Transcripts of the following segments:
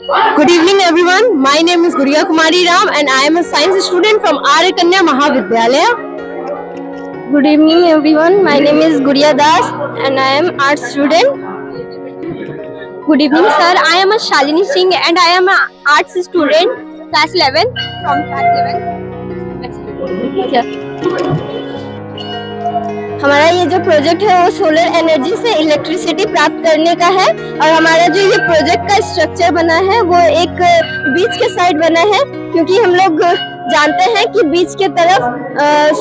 Good evening everyone. My name is Guriya Kumari Ram and I am a science student from Arya Kanya Mahavidyalaya. Good evening everyone. My name is Guriya Das and I am art student. Good evening sir. I am a Shalini Singh and I am an arts student class 11 from class 11. हमारा ये जो project है वो solar energy से electricity प्राप्त करने का है और हमारा जो ये प्रोजेक्ट का स्ट्रक्चर बना है वो एक बीच के साइड बना है, क्योंकि हम लोग जानते हैं कि बीच के तरफ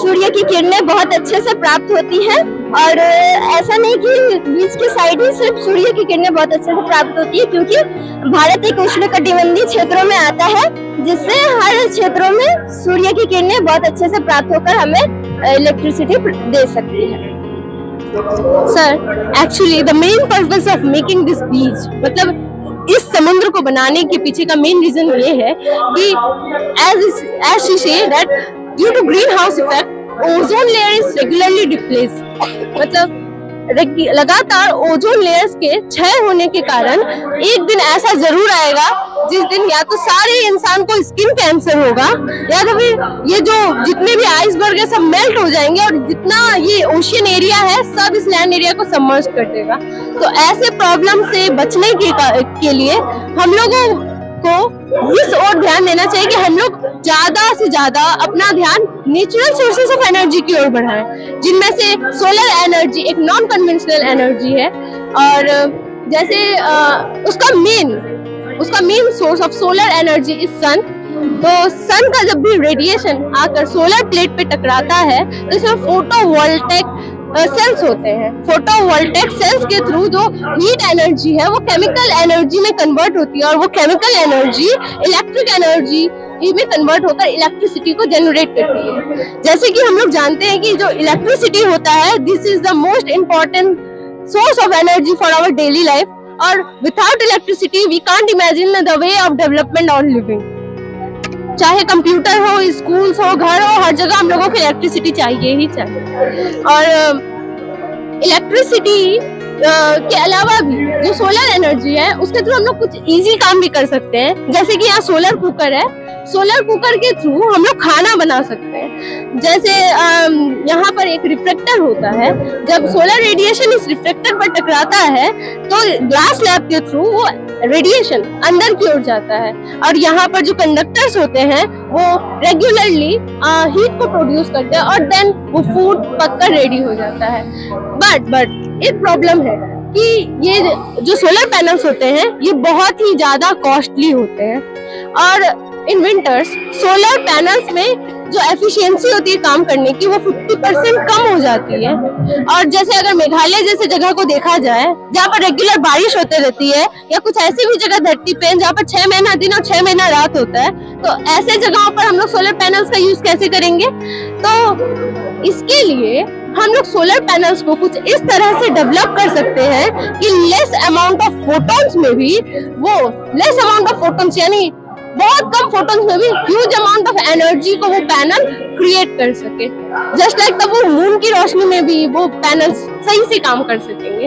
सूर्य की किरणें बहुत अच्छे से प्राप्त होती हैं और ऐसा नहीं कि बीच के साइड ही सिर्फ सूर्य की किरणें बहुत अच्छे से प्राप्त होती है, क्योंकि भारत एक उष्णकटिबंधीय क्षेत्रों में आता है जिससे हर क्षेत्रों में सूर्य की किरणें बहुत अच्छे से प्राप्त होकर हमें इलेक्ट्रिसिटी दे सकती है। Sir, actually the main purpose of making this beach, मतलब इस समुद्र को बनाने के पीछे का मेन रीजन ये है कि as she say that due to greenhouse effect ozone layer is regularly डिप्लेस, मतलब लगातार ओजोन लेयर्स के क्षय होने के कारण एक दिन ऐसा जरूर आएगा जिस दिन या तो सारे इंसान को स्किन कैंसर होगा या तो फिर ये जो जितने भी आइसबर्ग है सब मेल्ट हो जाएंगे और जितना ये ओशियन एरिया है सब इस लैंड एरिया को सबमर्ज कर देगा। तो ऐसे प्रॉब्लम से बचने के लिए हम लोगों को इस ओर ध्यान देना चाहिए कि हम लोग ज्यादा से ज्यादा अपना ध्यान नेचुरल सोर्सेस ऑफ एनर्जी की ओर बढ़ाएं, जिनमें से सोलर एनर्जी एक नॉन कन्वेंशनल एनर्जी है और जैसे उसका main source of solar energy is sun. तो सन का जब भी रेडिएशन आकर सोलर प्लेट पे टकराता है तो इसमें फोटोवोल्टेक सेल्स होते हैं। फोटोवोल्टेक सेल्स के थ्रू जो हीट एनर्जी है वो केमिकल एनर्जी में कन्वर्ट होती है और वो केमिकल एनर्जी इलेक्ट्रिक एनर्जी में कन्वर्ट होकर इलेक्ट्रिसिटी को जनरेट करती है। जैसे कि हम लोग जानते हैं कि जो इलेक्ट्रिसिटी होता है this is the most important source of energy for our daily life और without electricity we can't imagine the way of development और लिविंग। चाहे कंप्यूटर हो, स्कूल्स हो, घर हो, हर जगह हम लोगों को इलेक्ट्रिसिटी चाहिए ही चाहिए। और इलेक्ट्रिसिटी के अलावा भी जो सोलर एनर्जी है उसके थ्रू हम लोग कुछ इजी काम भी कर सकते हैं। जैसे कि यहाँ सोलर कुकर है, सोलर कुकर के थ्रू हम लोग खाना बना सकते हैं। जैसे यहाँ पर एक रिफ्लेक्टर होता है, जब सोलर रेडिएशन इस रिफ्लेक्टर पर टकराता है तो ग्लास स्लैब के थ्रू वो रेडिएशन अंदर की ओर जाता है और यहाँ पर जो कंडक्टर्स होते हैं वो रेगुलरली हीट को प्रोड्यूस करते हैं और देन वो फूड पककर रेडी हो जाता है। बट एक प्रॉब्लम है कि ये जो सोलर पैनल्स होते हैं ये बहुत ही ज्यादा कॉस्टली होते हैं और इन विंटर्स सोलर पैनल्स में जो एफिशिएंसी होती है काम करने की वो 50% कम हो जाती है। और जैसे अगर मेघालय जैसे जगह को देखा जाए जहाँ पर रेगुलर बारिश होते रहती है या कुछ ऐसी भी जगह धरती पे जहाँ पर 6 महीना दिन और 6 महीना रात होता है, तो ऐसे जगहों पर हम लोग सोलर पैनल्स का यूज कैसे करेंगे? तो इसके लिए हम लोग सोलर पैनल्स को कुछ इस तरह से डेवलप कर सकते हैं कि लेस अमाउंट ऑफ फोटॉन्स में भी वो लेस अमाउंट ऑफ फोटॉन्स यानी बहुत कम फोटॉन्स में भी ह्यूज अमाउंट ऑफ एनर्जी को वो पैनल क्रिएट कर सके। जस्ट लाइक तब वो मून की रोशनी में भी वो पैनल सही से काम कर सकेंगे।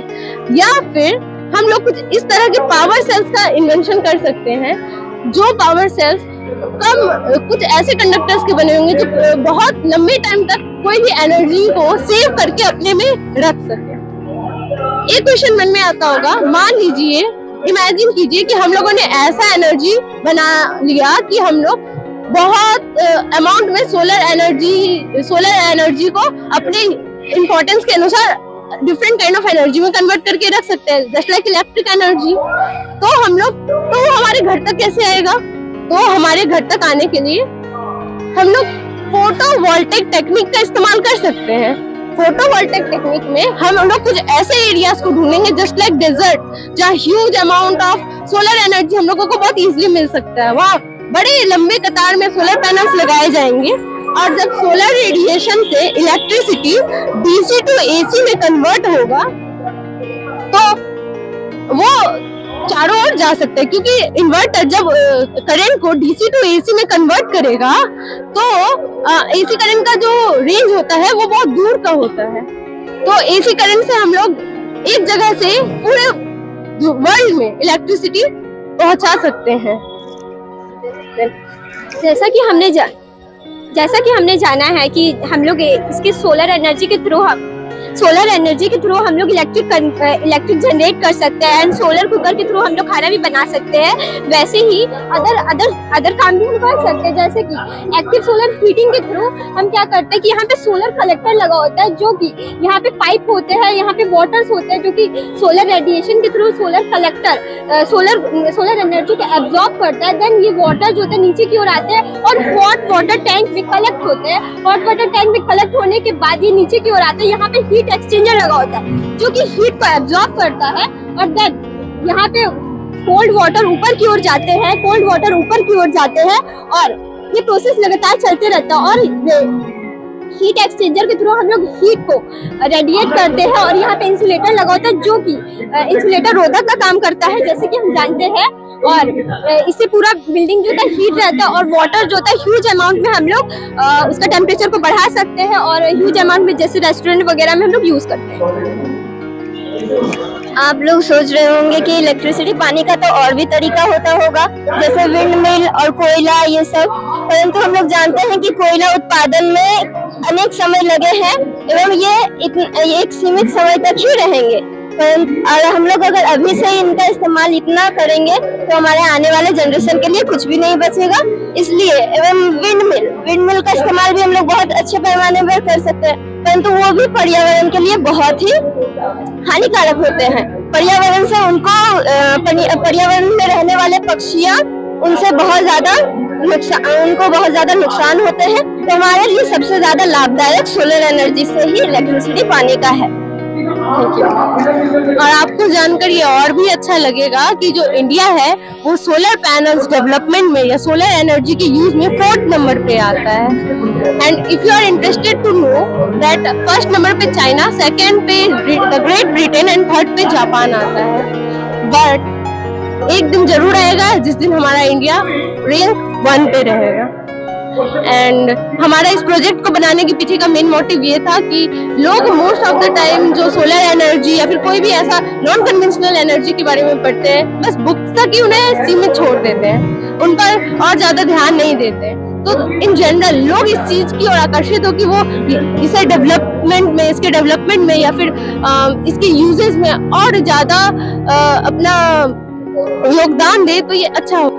या फिर हम लोग कुछ इस तरह के पावर सेल्स का इन्वेंशन कर सकते हैं जो पावर सेल्स कुछ ऐसे कंडक्टर्स के बने होंगे जो बहुत लंबे टाइम तक कोई भी एनर्जी को सेव करके अपने में रख सके। एक क्वेश्चन मन में आता होगा, मान लीजिए इमेजिन कीजिए कि हम लोगों ने ऐसा एनर्जी बना लिया कि हम लोग बहुत अमाउंट में सोलर एनर्जी को अपने इम्पोर्टेंस के अनुसार डिफरेंट काइंड ऑफ एनर्जी में कन्वर्ट करके रख सकते हैं, जस्ट लाइक इलेक्ट्रिक एनर्जी। तो हम लोग तो हमारे घर तक कैसे आएगा? तो हमारे घर तक आने के लिए हम लोग फोटोवोल्टेक टेक्निक का इस्तेमाल कर सकते हैं। फोटोवोल्टेक टेक्निक में हम लोग कुछ ऐसे एरियाज को ढूंढेंगे जस्ट लाइक डेजर्ट जहाँ huge amount of solar energy हम लोग को बहुत इजीली मिल सकता है। वहाँ बड़े लंबे कतार में सोलर पैनल्स लगाए जाएंगे और जब सोलर रेडिएशन से इलेक्ट्रिसिटी डीसी टू एसी में कन्वर्ट होगा तो वो चारों ओर जा सकते हैं, क्योंकि इन्वर्टर जब करंट को डीसी टू एसी में कन्वर्ट करेगा तो एसी करंट का जो रेंज होता है वो बहुत दूर का होता है। तो एसी करंट से हम लोग एक जगह से पूरे वर्ल्ड में इलेक्ट्रिसिटी पहुंचा सकते हैं। जैसा कि हमने जाना है कि हम लोग इसके सोलर एनर्जी के थ्रू हम लोग इलेक्ट्रिक जनरेट कर सकते हैं एंड सोलर कुकर के थ्रू हम लोग खाना भी बना सकते हैं। वैसे ही अदर काम भी हम कर सकते हैं, जैसे कि एक्टिव सोलर हीटिंग के थ्रू हम क्या करते हैं कि यहाँ पे सोलर कलेक्टर लगा होता है, जो कि यहाँ पे पाइप होते हैं, यहाँ पे वाटर्स होते हैं, जो कि सोलर रेडिएशन के through solar collector solar energy को एब्जॉर्ब करता है। देन ये वाटर जो होता है नीचे की ओर आते हैं और हॉट वाटर टैंक में कलेक्ट होते हैं। हॉट वाटर टैंक में कलेक्ट होने के बाद ये नीचे की ओर आते हैं। यहाँ पे हीट एक्सचेंजर लगा होता है जो कि हीट को एब्जॉर्ब करता है और देन यहाँ पे कोल्ड वाटर ऊपर की ओर जाते हैं और ये प्रोसेस लगातार चलते रहता है। और हीट एक्सचेंजर के थ्रू हम लोग हीट को रेडिएट करते हैं और यहाँ पे इंसुलेटर लगा होता है, जो कि इंसुलेटर रोधक का काम करता है, जैसे कि हम जानते हैं। और इससे पूरा बिल्डिंग जो होता है हीट रहता है और वाटर जो होता है ह्यूज अमाउंट में हम लोग उसका टेम्परेचर को बढ़ा सकते हैं और ह्यूज अमाउंट में जैसे रेस्टोरेंट वगैरह में हम लोग यूज करते हैं। आप लोग सोच रहे होंगे कि इलेक्ट्रिसिटी पाने का तो और भी तरीका होता होगा, जैसे विंड मिल और कोयला ये सब, परंतु हम लोग जानते हैं कि कोयला उत्पादन में अनेक समय लगे हैं एवं ये एक सीमित समय तक ही रहेंगे। और हम लोग अगर अभी से इनका इस्तेमाल इतना करेंगे तो हमारे आने वाले जनरेशन के लिए कुछ भी नहीं बचेगा। इसलिए एवं विंड मिल का इस्तेमाल भी हम लोग बहुत अच्छे पैमाने पर कर सकते हैं, परंतु वो भी पर्यावरण के लिए बहुत ही हानिकारक होते हैं। पर्यावरण से पर्यावरण में रहने वाले पक्षियां उनको बहुत ज्यादा नुकसान होते हैं। तो हमारे लिए सबसे ज्यादा लाभदायक सोलर एनर्जी से ही इलेक्ट्रिसिटी पाने का है। और आपको जानकर ये और भी अच्छा लगेगा कि जो इंडिया है वो सोलर पैनल्स डेवलपमेंट में या सोलर एनर्जी के यूज में 4th नंबर पे आता है। And if you are interested to know that 1st number पे चाइना, 2nd पे the great Britain and 3rd पे जापान आता है। बट एक दिन जरूर आएगा जिस दिन हमारा इंडिया रैंक 1 पे रहेगा। एंड हमारा इस प्रोजेक्ट को बनाने के पीछे का मेन मोटिव ये था कि लोग मोस्ट ऑफ द टाइम जो सोलर एनर्जी या फिर कोई भी ऐसा नॉन कन्वेंशनल एनर्जी के बारे में पढ़ते हैं, बस बुक्स तक ही उन्हें सीमित छोड़ देते हैं, उन पर और ज्यादा ध्यान नहीं देते। तो इन जनरल लोग इस चीज की ओर आकर्षित हो कि वो इसके डेवलपमेंट में या फिर इसके यूजेस में और ज्यादा अपना योगदान दे, तो ये अच्छा हो।